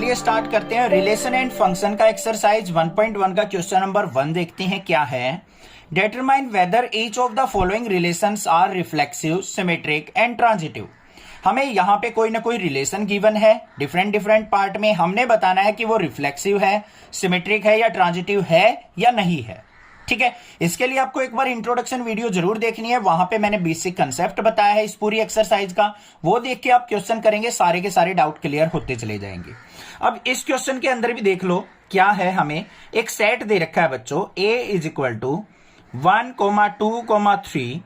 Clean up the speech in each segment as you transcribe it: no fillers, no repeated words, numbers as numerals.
चलिए स्टार्ट करते हैं। रिलेशन एंड फंक्शन का एक्सरसाइज 1.1 का क्वेश्चन नंबर 1 देखते हैं क्या है। Determine whether each of the following relations are reflexive, symmetric and transitive. हमें यहाँ पे कोई ना कोई रिलेशन गिवन है, डिफरेंट डिफरेंट पार्ट में हमने बताना है कि वो रिफ्लेक्सिव है, सिमेट्रिक है या ट्रांजिटिव है या नहीं है। ठीक है, इसके लिए आपको एक बार इंट्रोडक्शन वीडियो जरूर देखनी है, वहां पे मैंने बेसिक कंसेप्ट बताया है इस पूरी एक्सरसाइज का, वो देख के आप क्वेश्चन करेंगे, सारे के सारे डाउट क्लियर होते चले जाएंगे। अब इस क्वेश्चन के अंदर भी देख लो क्या है, हमें एक सेट दे रखा है बच्चों, a is equal to 1, 2, 3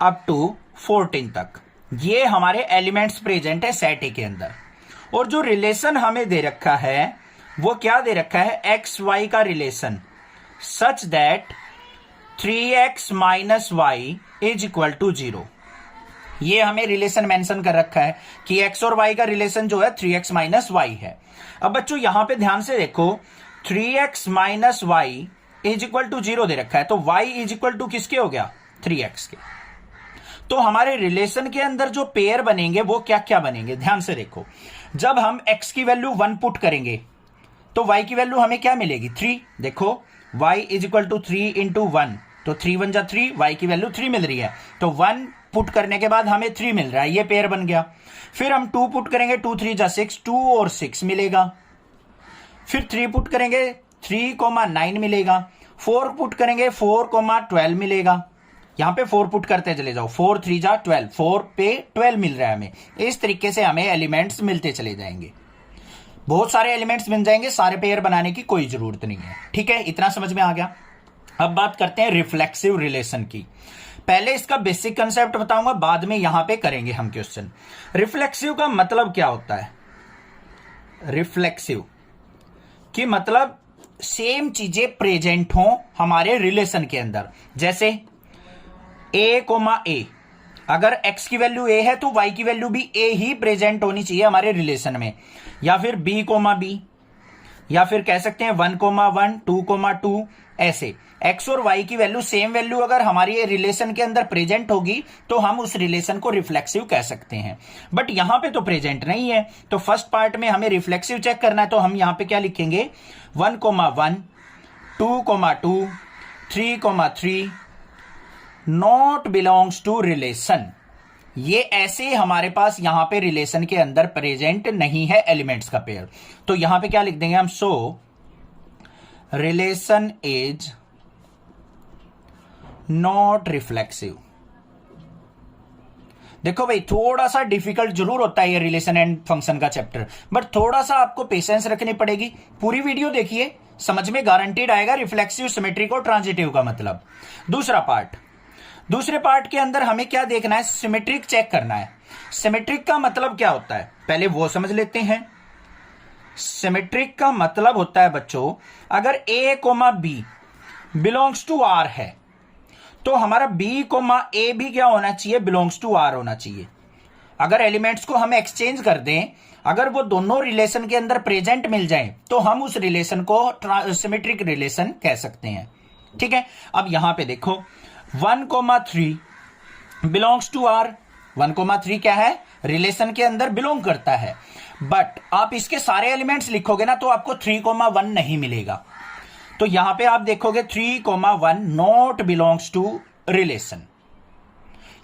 up to 14 तक। ये हमारे एलिमेंट्स प्रेजेंट है सेट ए के अंदर, और जो रिलेशन हमें दे रखा है वो क्या दे रखा है, एक्स वाई का relation, such that 3x minus y is equal to 0। ये हमें रिलेशन मेंशन कर रखा है कि x और y का रिलेशन जो है 3x माइनस वाई है। अब बच्चों यहां पे ध्यान से देखो, 3x minus Y is equal to 0 दे रखा है, तो y इज इक्वल टू किसके हो गया, 3x के। तो हमारे रिलेशन के अंदर जो पेयर बनेंगे वो क्या क्या बनेंगे, ध्यान से देखो। जब हम x की वैल्यू 1 पुट करेंगे तो y की वैल्यू हमें क्या मिलेगी, 3। देखो y is equal to 3 into 1, तो 3 1 जा 3, y की वैल्यू 3 मिल रही है, तो 1 पुट करने के बाद हमें 3 मिल रहा है, ये पेयर बन गया। फिर हम 2 पुट करेंगे, 2 3 जा 6, 2 और 6 मिलेगा। फिर 3 पुट करेंगे, 3,9 मिलेगा। 4 पुट करेंगे, 4,12 मिलेगा। यहां पे 4 पुट करते चले जाओ, 4 3 जा 12, 4 पे 12 मिल रहा है हमें। इस तरीके से हमें एलिमेंट्स मिलते चले जाएंगे, बहुत सारे एलिमेंट्स मिल जाएंगे, सारे पेयर बनाने की कोई जरूरत नहीं है। ठीक है, इतना समझ में आ गया। अब बात करते हैं रिफ्लेक्सिव रिलेशन की। पहले इसका बेसिक कंसेप्ट बताऊंगा, बाद में यहां पे करेंगे हम क्वेश्चन। रिफ्लेक्सिव का मतलब क्या होता है, रिफ्लेक्सिव की मतलब सेम चीजें प्रेजेंट हो हमारे रिलेशन के अंदर। जैसे a, a, अगर x की वैल्यू a है तो y की वैल्यू भी a ही प्रेजेंट होनी चाहिए हमारे रिलेशन में। या फिर b, b, या फिर कह सकते हैं 1, 1, 2, 2, ऐसे x और y की वैल्यू सेम वैल्यू अगर हमारी रिलेशन के अंदर प्रेजेंट होगी तो हम उस रिलेशन को रिफ्लेक्सिव कह सकते हैं। बट यहां पे तो प्रेजेंट नहीं है, तो फर्स्ट पार्ट में हमें रिफ्लेक्सिव चेक करना है, तो हम यहां पे क्या लिखेंगे, 1, 1, 2, 2, 3, 3 नॉट बिलोंग्स टू रिलेशन। ये ऐसे हमारे पास यहां पे रिलेशन के अंदर प्रेजेंट नहीं है एलिमेंट्स का पेयर, तो यहां पे क्या लिख देंगे हम, सो रिलेशन इज नॉट रिफ्लेक्सिव। देखो भाई, थोड़ा सा डिफिकल्ट जरूर होता है ये रिलेशन एंड फंक्शन का चैप्टर, बट थोड़ा सा आपको पेशेंस रखनी पड़ेगी। पूरी वीडियो देखिए, समझ में गारंटीड आएगा रिफ्लेक्सिव, सिमेट्रिक और ट्रांजिटिव का मतलब। दूसरे पार्ट के अंदर हमें क्या देखना है, सिमेट्रिक चेक करना है। सिमेट्रिक का मतलब क्या होता है पहले वो समझ लेते हैं। सिमेट्रिक का मतलब होता है बच्चों, अगर a, b belongs to r है तो हमारा b, a भी क्या होना चाहिए, बिलोंग्स टू r होना चाहिए। अगर एलिमेंट्स को हम एक्सचेंज कर दें, अगर वो दोनों रिलेशन के अंदर प्रेजेंट मिल जाएं तो हम उस रिलेशन को सिमेट्रिक रिलेशन कह सकते हैं। ठीक है, अब यहां पे देखो 1, 3 बिलोंग्स टू r। 1, 3 क्या है, रिलेशन के अंदर बिलोंग करता है, बट आप इसके सारे एलिमेंट्स लिखोगे ना तो आपको 3, 1 नहीं मिलेगा। तो यहां पे आप देखोगे 3, 1 नॉट बिलोंग्स टू रिलेशन।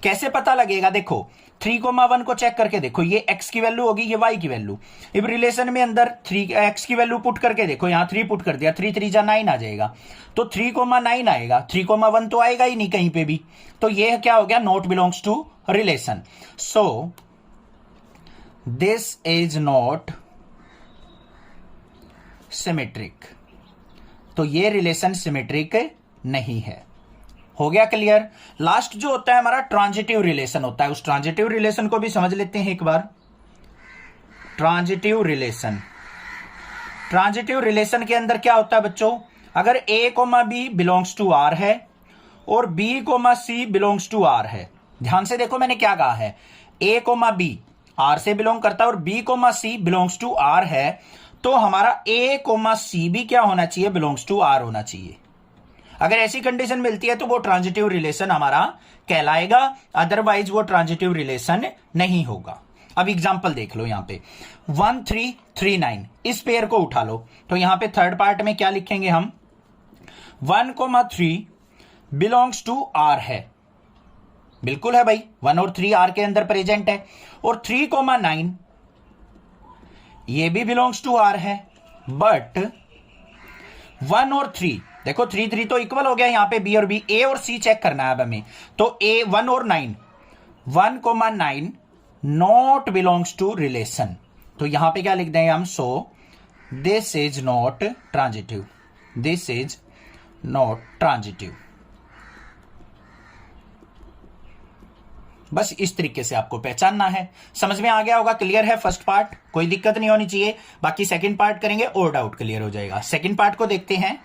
कैसे पता लगेगा, देखो 3, 1 को चेक करके देखो, ये x की वैल्यू होगी, ये y की वैल्यू। अब रिलेशन में अंदर 3x की वैल्यू पुट करके देखो, यहां 3 पुट कर दिया, 3 3 जा 9 आ जाएगा, तो 3, 9 आएगा। 3, 1 तो आएगा ही नहीं कहीं पे भी, तो ये क्या हो गया, not belongs to relation. So this is not symmetric, तो ये रिलेशन सिमेट्रिक नहीं है। हो गया क्लियर। लास्ट जो होता है हमारा ट्रांजिटिव रिलेशन होता है, उस ट्रांजिटिव रिलेशन को भी समझ लेते हैं एक बार। ट्रांजिटिव रिलेशन के अंदर क्या होता है बच्चों, अगर a, b belongs to r है और b, c belongs to r है। ध्यान से देखो मैंने क्या कहा है, a, b r से बिलोंग करता है और b, c belongs to r है, तो हमारा a, c भी क्या होना चाहिए, बिलोंग्स टू r होना चाहिए। अगर ऐसी कंडीशन मिलती है तो वो ट्रांजिटिव रिलेशन हमारा कहलाएगा, अदरवाइज वो ट्रांजिटिव रिलेशन नहीं होगा। अब एग्जाम्पल देख लो यहां पे 1339 इस पेयर को उठा लो, तो यहां पे थर्ड पार्ट में क्या लिखेंगे हम 1,3 बिलोंग्स टू आर है, बिल्कुल है भाई 1 और 3 आर के अंदर प्रेजेंट है, और 3,9 ये भी बिलोंग्स टू आर है, बट 1 और 3 देखो 3 तो इक्वल हो गया यहां पे बी और बी, ए और सी चेक करना है अब हमें, तो ए 1 और 9 1,9 नॉट बिलोंग्स टू रिलेशन, तो यहां पे क्या लिख देंगे हम सो this is not transitive, this is not transitive. बस इस तरीके से आपको पहचानना है। समझ में आ गया होगा, क्लियर है फर्स्ट पार्ट, कोई दिक्कत नहीं होनी चाहिए। बाकी सेकंड पार्ट करेंगे और डाउट क्लियर हो जाएगा। सेकंड पार्ट को देखते हैं।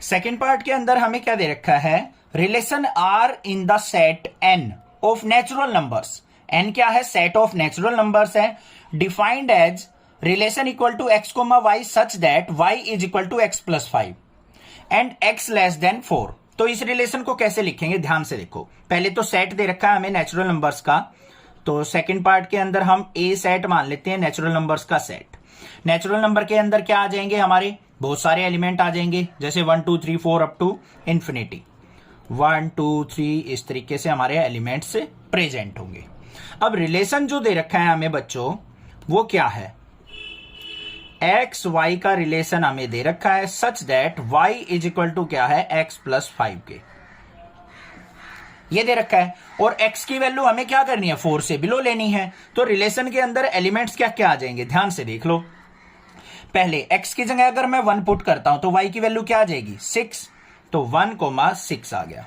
सेकंड पार्ट के अंदर हमें क्या दे रखा है, relation R in the set N of natural numbers. N क्या है, सेट ऑफ नेचुरल नंबर्स है, defined as relation equal to X comma Y such that Y is equal to X plus 5 and X less than 4। तो इस relation को कैसे लिखेंगे, ध्यान से देखो। पहले तो सेट दे रखा है हमें नेचुरल नंबर्स का, तो सेकंड पार्ट के अंदर हम ए सेट मान लेते हैं, नेचुरल नंबर्स का सेट। नेचुरल नंबर के अंदर क्या आ जाएंगे, हमारे बहुत सारे एलिमेंट आ जाएंगे, जैसे 1 2 3 4 अप टू इंफिनिटी, 1 2 3 इस तरीके से हमारे एलिमेंट्स प्रेजेंट होंगे। अब रिलेशन जो दे रखा है हमें बच्चों, वो क्या है, एक्स वाई का रिलेशन हमें दे रखा है such that Y is equal to क्या है, एक्स प्लस 5 के, ये दे रखा है। और x की वैल्यू हमें क्या करनी है, 4 से बिलो लेनी है। तो रिलेशन के अंदर एलिमेंट्स क्या क्या आ जाएंगे, ध्यान से देख लो। पहले x की जगह अगर मैं 1 पुट करता हूं तो y की वैल्यू क्या आ जाएगी, 6, तो 1,6 आ गया।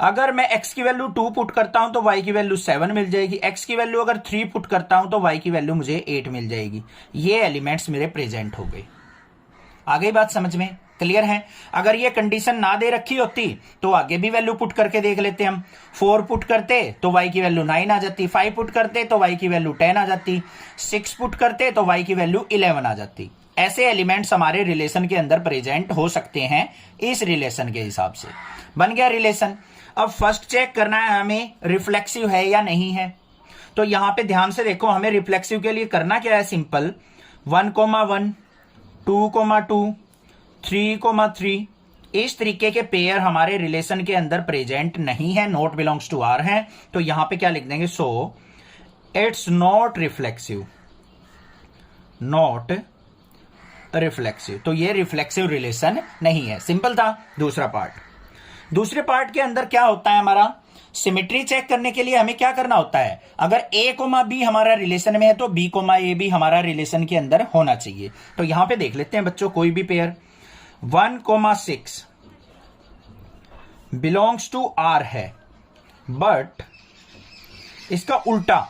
अगर मैं x की वैल्यू 2 पुट करता हूं तो y की वैल्यू 7 मिल जाएगी। x की वैल्यू अगर 3 पुट करता हूं तो y की वैल्यू मुझे 8 मिल जाएगी। ये एलिमेंट्स मेरे प्रेजेंट हो गए। आ गई बात समझ में, क्लियर है। अगर ये कंडीशन ना दे रखी होती तो आगे भी वैल्यू पुट करके देख लेते हम। 4 पुट करते तो y की वैल्यू 9 आ जाती, 5 पुट करते तो y की वैल्यू 10 आ जाती, 6 पुट करते तो y की वैल्यू 11 आ जाती। ऐसे एलिमेंट्स हमारे रिलेशन के अंदर प्रेजेंट हो सकते हैं इस रिलेशन के हिसाब से। बन गया रिलेशन। अब फर्स्ट चेक करना है हमें रिफ्लेक्सिव है या नहीं है। तो यहां पे ध्यान से देखो, हमें रिफ्लेक्सिव के लिए करना क्या है, सिंपल 1,1 2,2 3,3 इस तरीके के पेयर हमारे रिलेशन के अंदर प्रेजेंट नहीं है, नॉट बिलोंग्स टू आर है। तो यहां पे क्या लिख देंगे, so it's not reflexive, not reflexive. तो ये रिफ्लेक्सिव रिलेशन नहीं है, सिंपल था। दूसरे पार्ट के अंदर क्या होता है, हमारा सिमेट्री चेक करने के लिए हमें क्या करना होता है, अगर a कोमा बी हमारा रिलेशन में है तो b कोमा ए भी हमारा रिलेशन के अंदर होना चाहिए। तो यहां पे देख लेते हैं बच्चों, कोई भी पेयर 1,6 बिलोंग्स टू आर है, बट इसका उल्टा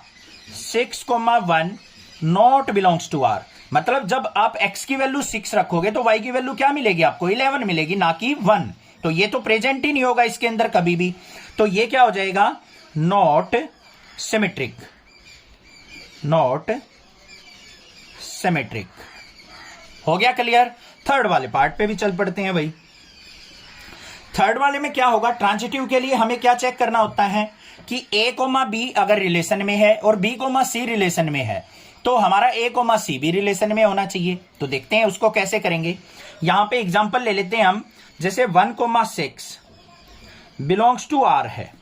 6,1 नॉट बिलोंग्स टू आर। मतलब जब आप x की वैल्यू 6 रखोगे तो y की वैल्यू क्या मिलेगी आपको, 11 मिलेगी, ना कि 1। तो ये तो प्रेजेंट ही नहीं होगा इसके अंदर कभी भी। तो ये क्या हो जाएगा, नॉट सिमेट्रिक, नॉट सिमेट्रिक। हो गया क्लियर। थर्ड वाले पार्ट पे भी चल पड़ते हैं भाई। थर्ड वाले में क्या होगा, ट्रांजिटिव के लिए हमें क्या चेक करना होता है कि a कोमा बी अगर रिलेशन में है और b कोमा सी रिलेशन में है तो हमारा a कोमा सी भी रिलेशन में होना चाहिए। तो देखते हैं उसको कैसे करेंगे। यहां पे एग्जांपल ले लेते हैं हम, जैसे 1,6 बिलोंग्स टू आर है,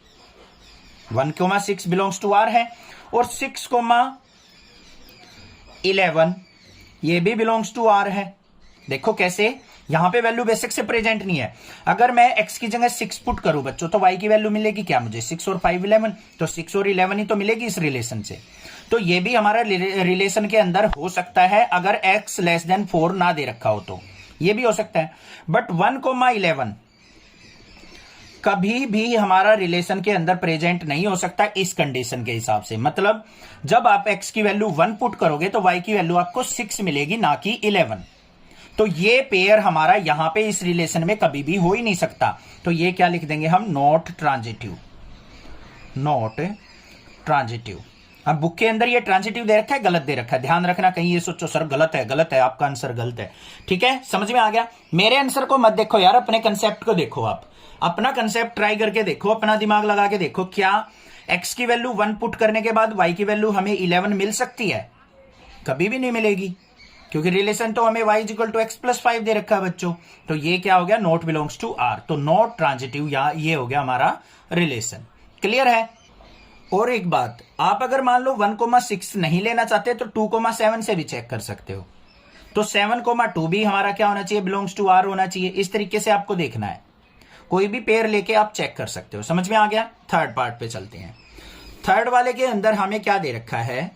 1,6 बिलोंग्स टू आर है, और 6,11 ये भी बिलोंग्स टू आर है। देखो कैसे, यहां पे वैल्यू बेसिक से प्रेजेंट नहीं है। अगर मैं x की जगह 6 पुट करूं बच्चों तो y की वैल्यू मिलेगी क्या मुझे, 6 और 5 11, तो 6 और 11 ही तो मिलेगी इस रिलेशन से। तो ये भी हमारा रिलेशन के अंदर हो सकता है अगर x लेस देन 4 ना दे रखा हो तो ये भी हो सकता है। बट 1,11 कभी भी हमारा रिलेशन के अंदर प्रेजेंट नहीं हो सकता इस कंडीशन के हिसाब से। मतलब जब आप x की वैल्यू 1 पुट करोगे तो y की वैल्यू आपको 6 मिलेगी, ना कि 11। तो ये पेयर हमारा यहां पे इस रिलेशन में कभी भी हो ही नहीं सकता। तो ये क्या लिख देंगे हम, नॉट ट्रांजिटिव, नॉट ट्रांजिटिव। अब बुक के अंदर ये ट्रांजिटिव दे रखा है, गलत दे रखा है, ध्यान रखना, कहीं ये सोचो सर गलत है, आपका आंसर गलत है। ठीक है, समझ में आ गया। मेरे आंसर को मत देखो यार, अपने कंसेप्ट को देखो। आप अपना कंसेप्ट ट्राई करके देखो, अपना दिमाग लगा के देखो, क्या x की वैल्यू 1 पुट करने के बाद y की वैल्यू हमें 11 मिल सकती है? कभी भी नहीं मिलेगी, क्योंकि रिलेशन तो हमें y equal to X plus 5 दे रखा है बच्चों। तो ये क्या हो गया? नॉट बिलोंग्स टू r, तो नॉट ट्रांजिटिव, या ये हो गया हमारा रिलेशन। क्लियर है? और एक बात, आप अगर मान लो 1,6 नहीं लेना चाहते तो 2,7 से भी चेक कर सकते हो। तो 7,2 भी हमारा क्या होना चाहिए? बिलोंग्स टू r होना चाहिए। इस तरीके से आपको देखना है, कोई भी पेयर लेके आप चेक कर सकते हो। समझ में आ गया? थर्ड पार्ट पे चलते हैं। थर्ड वाले के अंदर हमें क्या दे रखा है?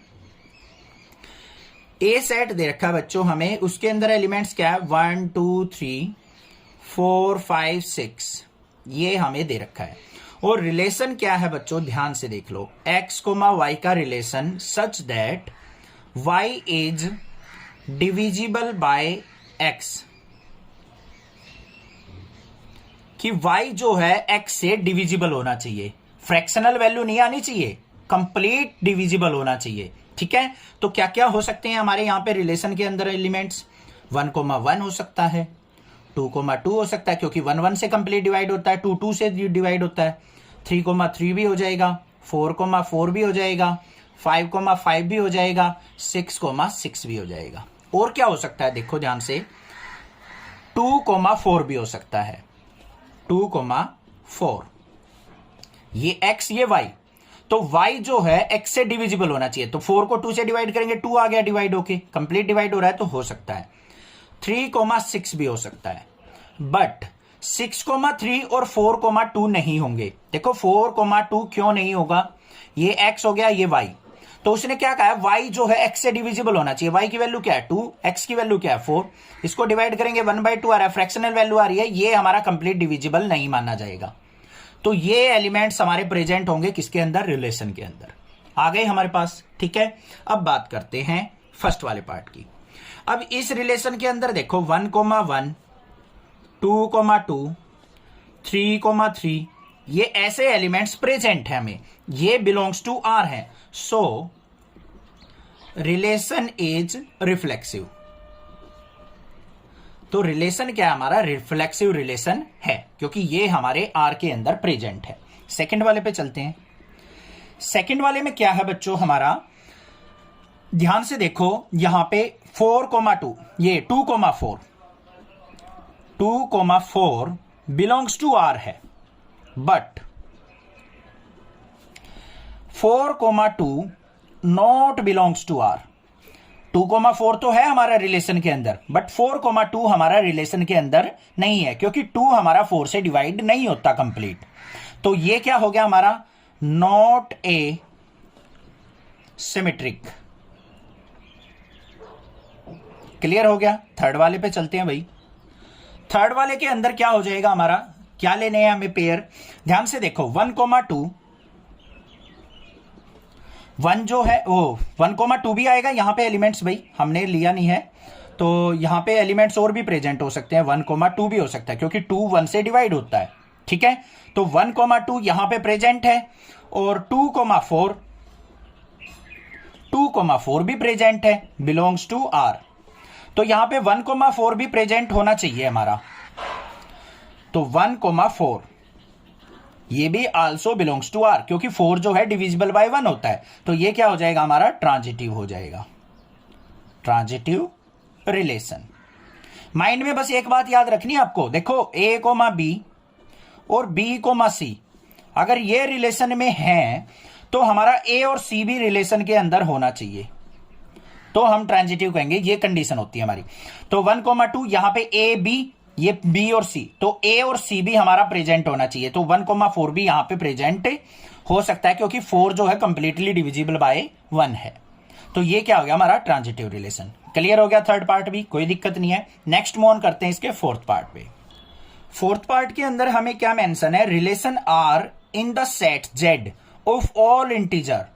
ए सेट दे रखा है बच्चों हमें, उसके अंदर एलिमेंट्स क्या है? 1 2 3 4 5 6, ये हमें दे रखा है। और रिलेशन क्या है बच्चों? ध्यान से देख लो, x, y का relation such that y is divisible by x, कि y जो है x से डिविजिबल होना चाहिए, फ्रैक्शनल वैल्यू नहीं आनी चाहिए, कंप्लीट डिविजिबल होना चाहिए। ठीक है? तो क्या क्या हो सकते हैं हमारे यहां पे रिलेशन के अंदर एलिमेंट्स? 1,1 हो सकता है, 2,2 हो सकता है, क्योंकि 1 से कंप्लीट डिवाइड होता है, 2 से डिवाइड होता है, 3,3 भी हो जाएगा, 4,4 भी हो जाएगा, 5,5 भी हो जाएगा, 6,6 भी हो जाएगा। और क्या हो सकता है? देखो ध्यान से, 2,4 भी हो सकता है, 2,4, ये x ये y, तो y जो है x से डिविजिबल होना चाहिए। तो 4 को 2 से डिवाइड करेंगे, 2 आ गया डिवाइड होके, कंप्लीट डिवाइड हो रहा है, तो हो सकता है। 3,6 भी हो सकता है, बट 6,3 और 4,2 नहीं होंगे। देखो 4,2 क्यों नहीं होगा? ये x हो गया, ये y, तो उसने क्या कहा है? y जो है x से डिविजिबल होना चाहिए। y की वैल्यू क्या है? 2, x की वैल्यू क्या है? 4, इसको डिवाइड करेंगे 1/2 आ रहा है, फ्रैक्शनल वैल्यू आ रही है, ये हमारा कंप्लीट डिविजिबल नहीं माना जाएगा। तो ये एलिमेंट्स हमारे प्रेजेंट होंगे किसके अंदर? रिलेशन के अंदर। आ गए हमारे पास? ठीक है, अब बात करते हैं फर्स्ट वाले पार्ट की। अब इस रिलेशन के अंदर देखो 1,1 2,2 3,3, ये ऐसे एलिमेंट्स प्रेजेंट है हमें, ये बिलोंग्स टू r है। सो रिलेशन इज रिफ्लेक्सिव। तो रिलेशन क्या है हमारा? रिफ्लेक्सिव रिलेशन है, क्योंकि ये हमारे r के अंदर प्रेजेंट है। सेकंड वाले पे चलते हैं। सेकंड वाले में क्या है बच्चों हमारा? ध्यान से देखो, यहां पे 4,2, ये 2,4 बिलोंग्स टू r है, but 4,2 not belongs to r। 2,4 तो है हमारा रिलेशन के अंदर, बट 4,2 हमारा रिलेशन के अंदर नहीं है, क्योंकि 2 हमारा 4 से डिवाइड नहीं होता कंप्लीट। तो ये क्या हो गया हमारा? Not a symmetric. क्लियर हो गया? थर्ड वाले पे चलते हैं भाई। थर्ड वाले के अंदर क्या हो जाएगा हमारा? क्या लेने हैं हमें पेयर? ध्यान से देखो 1,2, 1 जो है वो 1,2 भी आएगा यहां पे एलिमेंट्स, भाई हमने लिया नहीं है, तो यहां पे एलिमेंट्स और भी प्रेजेंट हो सकते हैं। 1,2 भी हो सकता है, क्योंकि 2 1 से डिवाइड होता है। ठीक है, तो 1,2 यहां पे प्रेजेंट है, और 2,4 भी प्रेजेंट है, बिलोंग्स टू r। तो यहां पे 1,4 भी प्रेजेंट होना चाहिए हमारा, तो 1,4 ये भी आल्सो बिलोंग्स टू r, क्योंकि 4 जो है डिविजिबल बाय 1 होता है। तो ये क्या हो जाएगा हमारा? ट्रांजिटिव हो जाएगा, ट्रांजिटिव रिलेशन। माइंड में बस एक बात याद रखनी है आपको, देखो a, b और b, c अगर ये रिलेशन में है तो हमारा a और c भी रिलेशन के अंदर होना चाहिए, तो हम ट्रांजिटिव कहेंगे। ये कंडीशन होती है हमारी। तो 1,2 यहां पे a, b, ये b और c, तो a और c भी हमारा प्रेजेंट होना चाहिए। तो 1,4 भी यहां पे प्रेजेंट हो सकता है, क्योंकि 4 जो है कंप्लीटली डिविजिबल बाय 1 है। तो ये क्या हो गया हमारा? Transitive relation. क्लियर हो गया? थर्ड पार्ट भी कोई दिक्कत नहीं है। नेक्स्ट मूव ऑन करते हैं इसके फोर्थ पार्ट पे। फोर्थ पार्ट के अंदर हमें क्या मेंशन है? Relation r in the set z of all integer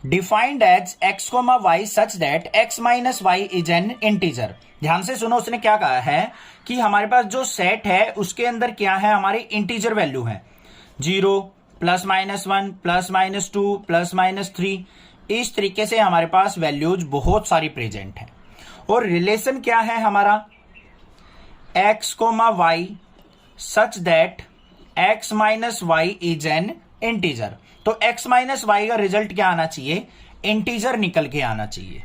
defined as x, y such that x minus y is an integer. ध्यान से सुनो, उसने क्या कहा है कि हमारे पास जो सेट है उसके अंदर क्या है? हमारी इंटीजर वैल्यू है 0 +-1 +-2 +-3। इस तरीके से हमारे पास वैल्यूज बहुत सारी प्रेजेंट है। और रिलेशन क्या है हमारा? x, y such that x minus y is an integer. तो x माइनस वाई का रिजल्ट क्या आना चाहिए, इंटीजर निकल के आना चाहिए।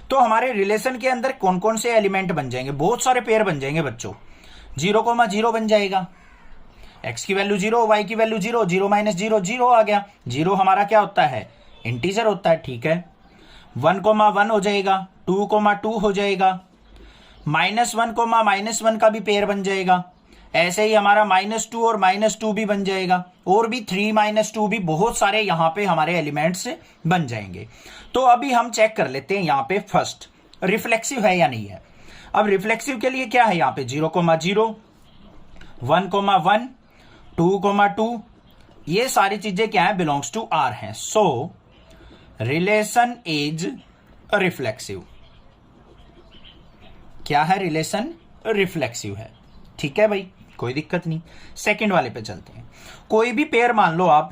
तो हमारे रिलेशन के अंदर कौन कौन से एलिमेंट बन जाएंगे, बहुत सारे पेयर बन जाएंगे बच्चों। 0,0 बन जाएगा, x की वैल्यू 0, y की वैल्यू 0, 0 माइनस 0 0 आ गया। 0 हमारा क्या होता है, इंटीजर होता है, ठीक है। 1,1 हो जाएगा, 2,2 हो जाएगा, -1, -1 का भी पेयर बन जाएगा। ऐसे ही हमारा -2 और -2 भी बन जाएगा, और भी 3 - 2 भी, बहुत सारे यहां पे हमारे एलिमेंट्स बन जाएंगे। तो अभी हम चेक कर लेते हैं यहां पे फर्स्ट रिफ्लेक्सिव है या नहीं है। अब रिफ्लेक्सिव के लिए क्या है, यहां पे 0,0, 1,1, 2,2, ये सारी चीजें क्या है, बिलोंग्स टू आर है। सो रिलेशन इज रिफ्लेक्सिव। क्या है, रिलेशन रिफ्लेक्सिव है, ठीक है भाई, कोई दिक्कत नहीं। सेकंड वाले पे चलते हैं। कोई भी पेयर मान लो आप,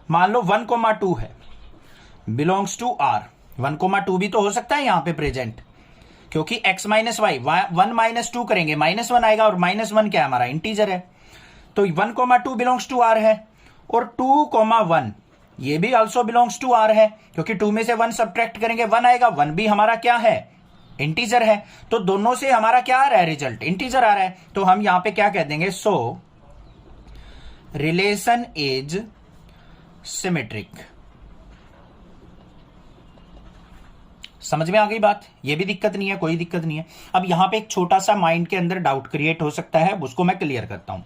मान लो 1,2 है, बिलोंग्स टू आर। 1,2 भी तो हो सकता है यहां पे प्रेजेंट, क्योंकि x माइनस वाई, 1 - 2 करेंगे, -1 आएगा, और -1 क्या है, हमारा इंटीजर है। तो 1,2 बिलोंग्स टू आर है, और 2,1 ये भी ऑल्सो बिलोंग्स टू आर है, क्योंकि 2 में से 1 सब्ट्रैक्ट करेंगे 1 आएगा, 1 भी हमारा क्या है, इंटीजर है। तो दोनों से हमारा क्या आ रहा है, रिजल्ट इंटीजर आ रहा है। तो हम यहां पे क्या कह देंगे, सो रिलेशन इज सिमेट्रिक। समझ में आ गई बात, ये भी दिक्कत नहीं है, कोई दिक्कत नहीं है। अब यहां पे एक छोटा सा माइंड के अंदर डाउट क्रिएट हो सकता है, उसको मैं क्लियर करता हूं।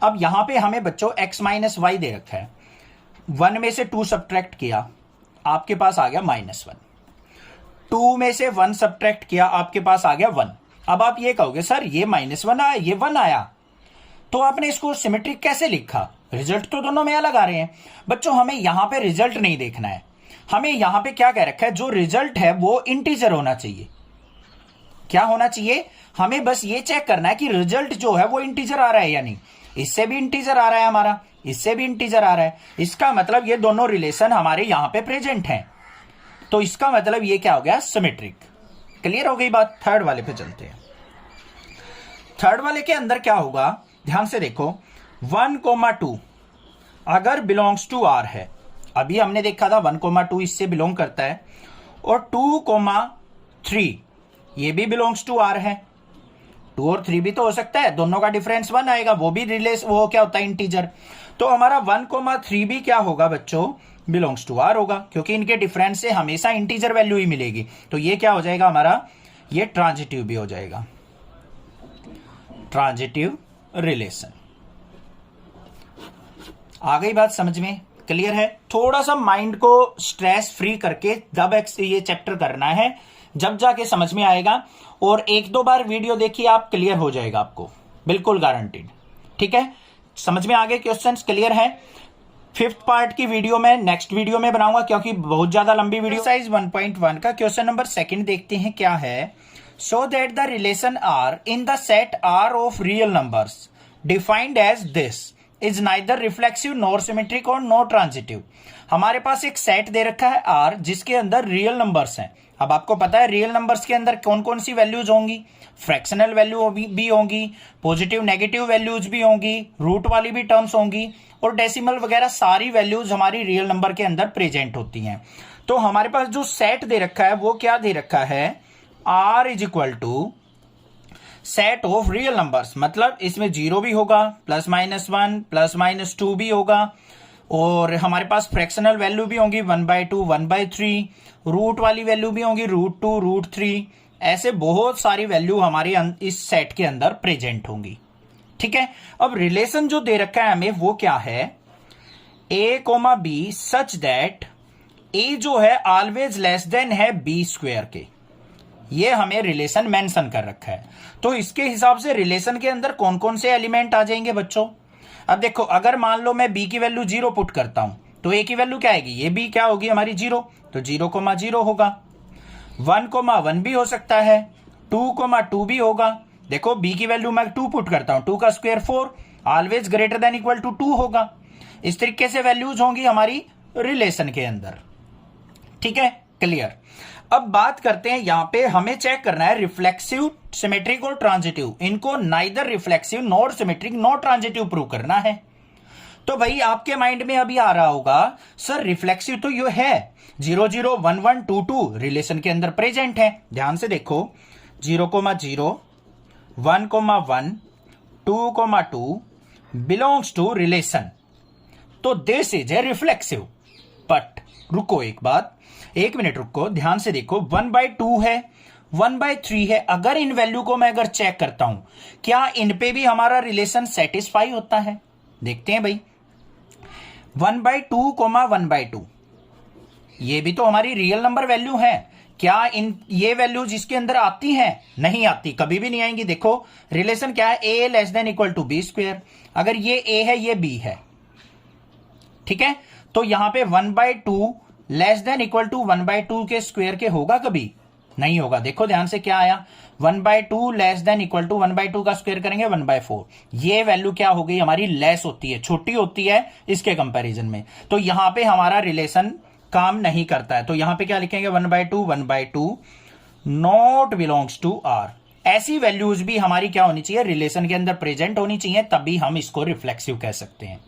अब यहां पे हमें बच्चों x माइनस वाई दे रखा है, 1 में से 2 सब्ट्रैक्ट किया, आपके पास आ गया -1। 2 में से 1 सब्ट्रैक्ट किया, आपके पास आ गया 1। अब आप ये कहोगे सर ये -1 आया, ये 1 आया, तो आपने इसको सिमेट्रिक कैसे लिखा, रिजल्ट तो दोनों में अलग आ रहे हैं। बच्चों हमें यहां पे रिजल्ट नहीं देखना है, हमें यहां पे क्या कह रखा है, जो रिजल्ट है वो इंटीजर होना चाहिए। क्या होना चाहिए, हमें बस ये चेक करना है कि रिजल्ट जो है वो इंटीजर आ रहा है या नहीं। इससे भी इंटीजर आ रहा है हमारा, इससे भी इंटीजर आ रहा है, इसका मतलब ये दोनों रिलेशन हमारे यहां पे प्रेजेंट हैं। तो इसका मतलब ये क्या हो गया, सिमेट्रिक। क्लियर हो गई बात। थर्ड वाले पे चलते हैं। थर्ड वाले के अंदर क्या होगा, ध्यान से देखो, 1,2 अगर बिलोंग्स टू आर है, अभी हमने देखा था 1,2 इससे बिलोंग करता है, और 2,3 ये भी बिलोंग्स टू आर है। 2 और 3 भी तो हो सकता है, दोनों का डिफरेंस 1 आएगा, वो भी वो क्या होता है, इंटीजर। तो हमारा 1,3 भी क्या होगा बच्चों, बिलोंग्स टू आर होगा, क्योंकि इनके डिफरेंस से हमेशा इंटीजर वैल्यू ही मिलेगी। तो ये क्या हो जाएगा हमारा, ये ट्रांजिटिव भी हो जाएगा, ट्रांजिटिव रिलेशन। आ गई बात समझ में, क्लियर है। थोड़ा सा माइंड को स्ट्रेस फ्री करके जब ये चैप्टर करना है, जब जाके समझ में आएगा। और 1-2 बार वीडियो देखिए आप, क्लियर हो जाएगा आपको, बिल्कुल गारंटीड, ठीक है। समझ में आ गए, क्वेश्चंस क्लियर है। 5th पार्ट की वीडियो में नेक्स्ट वीडियो में बनाऊंगा, क्योंकि बहुत ज्यादा लंबी वीडियो। एक्सरसाइज 1.1 का क्वेश्चन नंबर 2 देखते हैं क्या है। So that the relation R in the set R of real numbers defined as this is neither reflexive nor symmetric और नॉर ट्रांजिटिव। हमारे पास एक सेट दे रखा है आर, जिसके अंदर रियल नंबर्स हैं। अब आपको पता है रियल नंबर्स के अंदर कौन कौन सी वैल्यूज होंगी, फ्रैक्शनल वैल्यू भी होंगी, पॉजिटिव नेगेटिव वैल्यूज भी होंगी, रूट वाली भी टर्म्स होंगी, और डेसिमल वगैरह सारी वैल्यूज हमारी रियल नंबर के अंदर प्रेजेंट होती हैं। तो हमारे पास जो सेट दे रखा है वो क्या दे रखा है, R is equal to set of real numbers. मतलब इसमें 0 भी होगा, +-1 +-2 भी होगा, और हमारे पास फ्रैक्शनल वैल्यू भी होंगी 1/2 1/3, रूट वाली वैल्यू भी होंगी √2 √3। ऐसे बहुत सारी वैल्यू हमारी इस सेट के अंदर प्रेजेंट होंगी, ठीक है। अब रिलेशन जो दे रखा है हमें वो क्या है, a, b such that a जो है ऑलवेज लेस देन है b² के। ये हमें रिलेशन मेंशन कर रखा है। तो इसके हिसाब से रिलेशन के अंदर कौन कौन से एलिमेंट आ जाएंगे बच्चों। अब देखो, अगर मान लो मैं b की वैल्यू 0 पुट करता हूं, तो a की वैल्यू क्या आएगी, ये b क्या होगी हमारी 0, तो 0,0 होगा। 1,1 भी हो सकता है, 2,2 भी होगा। देखो b की वैल्यू मैं 2 पुट करता हूं, 2 का square 4, always greater than equal to 2 होगा। इस तरीके से वैल्यूज होंगी हमारी रिलेशन के अंदर, ठीक है, क्लियर। अब बात करते हैं, यहां पे हमें चेक करना है रिफ्लेक्सिव, सिमेट्रिक और ट्रांजिटिव। इनको neither reflexive nor symmetric nor transitive prove करना है। तो भाई आपके माइंड में अभी आ रहा होगा सर रिफ्लेक्सिव तो ये है 0 0 1 1 2 2 रिलेशन के अंदर प्रेजेंट है। ध्यान से देखो 0 0 1 1 2 2 बिलोंग्स टू रिलेशन, तो this is a reflexive. But रुको एक मिनट रुको, ध्यान से देखो 1/2 है 1/3 है। अगर इन वैल्यू को मैं चेक करता हूं क्या इन पे भी हमारा रिलेशन सेटिस्फाई होता है? देखते हैं भाई 1/2 1/2 ये भी तो हमारी रियल नंबर वैल्यू है। क्या इन ये वैल्यू जिसके अंदर आती हैं? नहीं आती, कभी भी नहीं आएंगी। देखो रिलेशन क्या है, a less than equal to B square. अगर ये a है ये b है, ठीक है, तो यहां पे 1/2 लेस देन इक्वल टू 1/2 के स्क्वायर के होगा? कभी नहीं होगा। देखो ध्यान से क्या आया, 1/2 लेस देन इक्वल टू 1/2 का स्क्वायर करेंगे 1/4। ये वैल्यू क्या हो गई हमारी? लेस होती है, छोटी होती है इसके कंपैरिजन में। तो यहां पे हमारा रिलेशन काम नहीं करता है। तो यहां पे क्या लिखेंगे 1/2 नॉट बिलोंग्स टू आर। ऐसी वैल्यूज भी हमारी क्या होनी चाहिए? रिलेशन के अंदर प्रेजेंट होनी चाहिए, तभी हम इसको रिफ्लेक्सिव कह सकते हैं।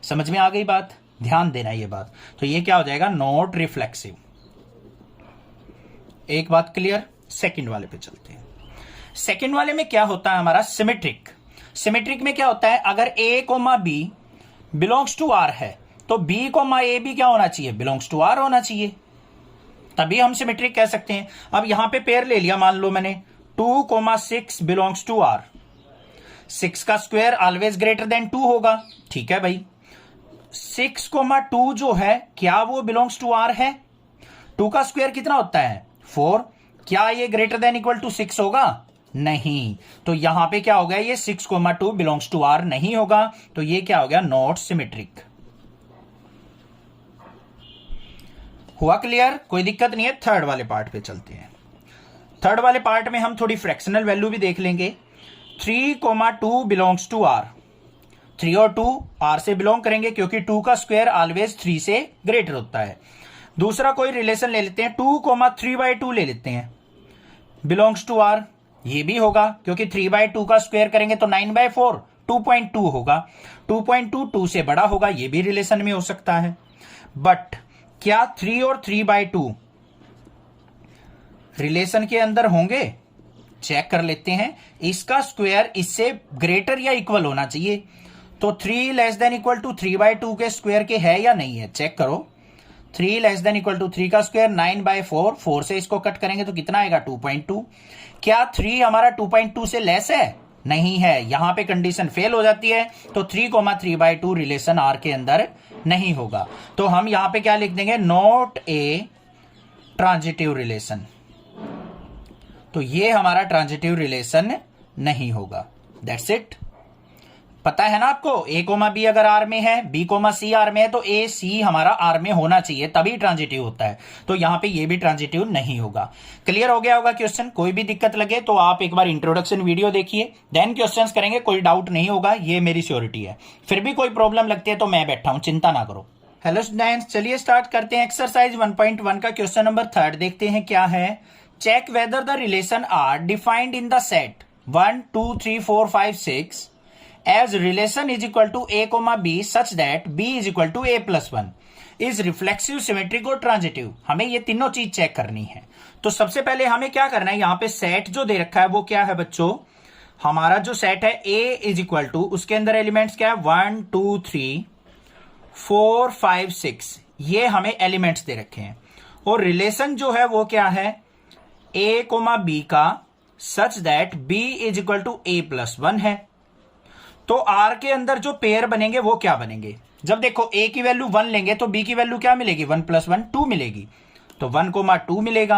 समझ में आ गई बात? ध्यान देना ये बात। तो ये क्या हो जाएगा? Not reflexive. एक बात क्लियर। सेकंड वाले पे चलते हैं। सेकंड वाले में क्या होता है हमारा? सिमेट्रिक। सिमेट्रिक में क्या होता है, अगर a, b belongs to r है तो b, a भी क्या होना चाहिए? बिलोंग्स टू r होना चाहिए, तभी हम सिमेट्रिक कह सकते हैं। अब यहां पे पेयर ले लिया, मान लो मैंने 2, 6 बिलोंग्स टू r। 6 का स्क्वायर ऑलवेज ग्रेटर देन 2 होगा, ठीक है भाई। 6, 2 जो है क्या वो बिलोंग्स टू r है? 2 का स्क्वायर कितना होता है? 4। क्या ये ग्रेटर देन इक्वल टू 6 होगा? नहीं। तो यहां पे क्या हो गया? ये 6, 2 बिलोंग्स टू r नहीं होगा, तो ये क्या हो गया? Not symmetric. हुआ क्लियर? कोई दिक्कत नहीं है। थर्ड वाले पार्ट पे चलते हैं। थर्ड वाले पार्ट में हम थोड़ी फ्रैक्शनल वैल्यू भी देख लेंगे। 3, 2 बिलोंग्स टू r। 3 और 2 r से बिलोंग करेंगे क्योंकि 2 का स्क्वायर ऑलवेज 3 से ग्रेटर होता है। दूसरा कोई रिलेशन ले लेते हैं, 2, 3/2 ले लेते हैं, बिलोंग्स टू r। ये भी होगा क्योंकि 3/2 का स्क्वायर करेंगे तो 9/4 2.2 होगा। 2.2 2 से बड़ा होगा, ये भी रिलेशन में हो सकता है। बट क्या 3 और 3/2 रिलेशन के अंदर होंगे? चेक कर लेते हैं। इसका स्क्वायर इससे ग्रेटर या इक्वल होना चाहिए, तो 3 लेस देन इक्वल टू 3/2 के स्क्वायर के है या नहीं है? चेक करो। 3 लेस देन इक्वल टू 3 का स्क्वायर 9/4, 4 से इसको कट करेंगे तो कितना आएगा? 2.2। क्या 3 हमारा 2.2 से लेस है? नहीं है। यहां पे कंडीशन फेल हो जाती है, तो 3, 3/2 रिलेशन r के अंदर नहीं होगा। तो हम यहां पे क्या लिख देंगे? Not a transitive relation. तो ये हमारा ट्रांजिटिव रिलेशन नहीं होगा। That's it. पता है ना आपको, a, b अगर r में है, b, c r में है, तो a, c हमारा r में होना चाहिए, तभी ट्रांजिटिव होता है। तो यहां पे ये भी ट्रांजिटिव नहीं होगा। क्लियर हो गया होगा क्वेश्चन? कोई भी दिक्कत लगे तो आप एक बार इंट्रोडक्शन वीडियो देखिए, देन क्वेश्चंस करेंगे, कोई डाउट नहीं होगा, ये मेरी श्योरिटी है। फिर भी कोई प्रॉब्लम लगती है तो मैं बैठा हूं, चिंता ना करो। हेलो स्टूडेंट्स, चलिए स्टार्ट करते हैं। एक्सरसाइज 1.1 का क्वेश्चन नंबर 3 देखते हैं क्या है। Check whether the relation R defined in the set 1 2 3 4 5 6 as relation is equal to a, b such that b is equal to a+1 is reflexive, symmetric और transitive। हमें ये तीनों चीज चेक करनी है। तो सबसे पहले हमें क्या करना है, यहां पे सेट जो दे रखा है वो क्या है बच्चों? हमारा जो सेट है a इज इक्वल टू, उसके अंदर एलिमेंट्स क्या है? 1 2 3 4 5 6, ये हमें एलिमेंट्स दे रखे हैं। और रिलेशन जो है वो क्या है? a, b का such that b is equal to a+1 है। तो r के अंदर जो पेयर बनेंगे वो क्या बनेंगे? जब देखो a की वैल्यू 1 लेंगे तो b की वैल्यू क्या मिलेगी? 1 + 1 2 मिलेगी, तो 1, 2 मिलेगा।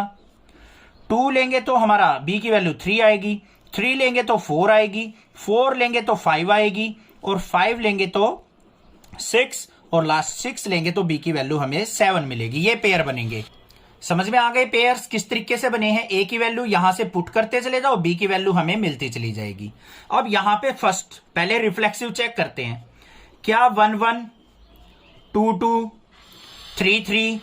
2 लेंगे तो हमारा b की वैल्यू 3 आएगी, 3 लेंगे तो 4 आएगी, 4 लेंगे तो 5 आएगी, और 5 लेंगे तो 6, और लास्ट 6 लेंगे तो b की वैल्यू हमें 7 मिलेगी। ये पेयर बनेंगे। समझ में आ गए पेयर्स किस तरीके से बने हैं? a की वैल्यू यहां से पुट करते चले जाओ, b की वैल्यू हमें मिलती चली जाएगी। अब यहां पे फर्स्ट पहले रिफ्लेक्सिव चेक करते हैं। क्या 1 1 2 2 3 3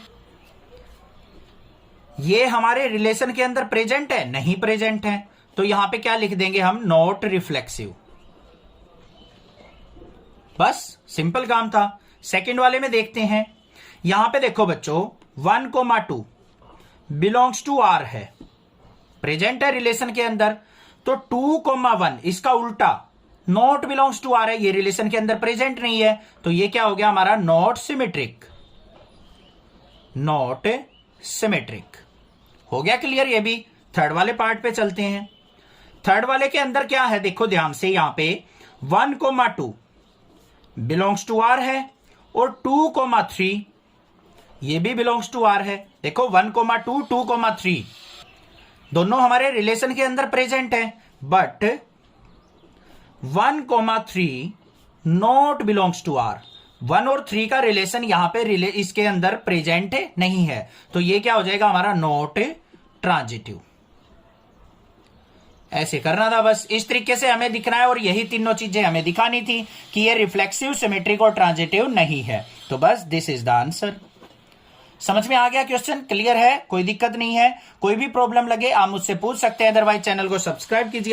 ये हमारे रिलेशन के अंदर प्रेजेंट है? नहीं प्रेजेंट है। तो यहां पे क्या लिख देंगे हम? Not reflexive. बस सिंपल काम था। सेकंड वाले में देखते हैं। यहां पे देखो बच्चों 1,2 बिलोंग्स टू आर है, प्रेजेंट है रिलेशन के अंदर। तो 2,1 इसका उल्टा नॉट बिलोंग्स टू आर है, ये रिलेशन के अंदर प्रेजेंट नहीं है, तो ये क्या हो गया हमारा नॉट सिमेट्रिक। नॉट सिमेट्रिक हो गया क्लियर। ये भी थर्ड वाले पार्ट पे चलते हैं। थर्ड वाले के अंदर क्या है देखो ध्यान से, यहां पे 1,2 बिलोंग्स टू आर है और 2,3 ये भी बिलोंग्स टू आर है। देखो 1,2 2,3 दोनों हमारे रिलेशन के अंदर प्रेजेंट है, but 1,3 not belongs to R. 1 और 3 का रिलेशन यहां पे इसके अंदर प्रेजेंट नहीं है, तो ये क्या हो जाएगा हमारा नॉट ट्रांजिटिव। ऐसे करना था, बस इस तरीके से हमें दिखना है, और यही तीनों चीजें हमें दिखानी थी कि ये रिफ्लेक्सिव, सिमेट्रिक और ट्रांजिटिव नहीं है। तो बस दिस इज द आंसर। समझ में आ गया क्वेश्चन? क्लियर है? कोई दिक्कत नहीं है? कोई भी प्रॉब्लम लगे आप मुझसे पूछ सकते हैं, अदरवाइज चैनल को सब्सक्राइब कीजिए।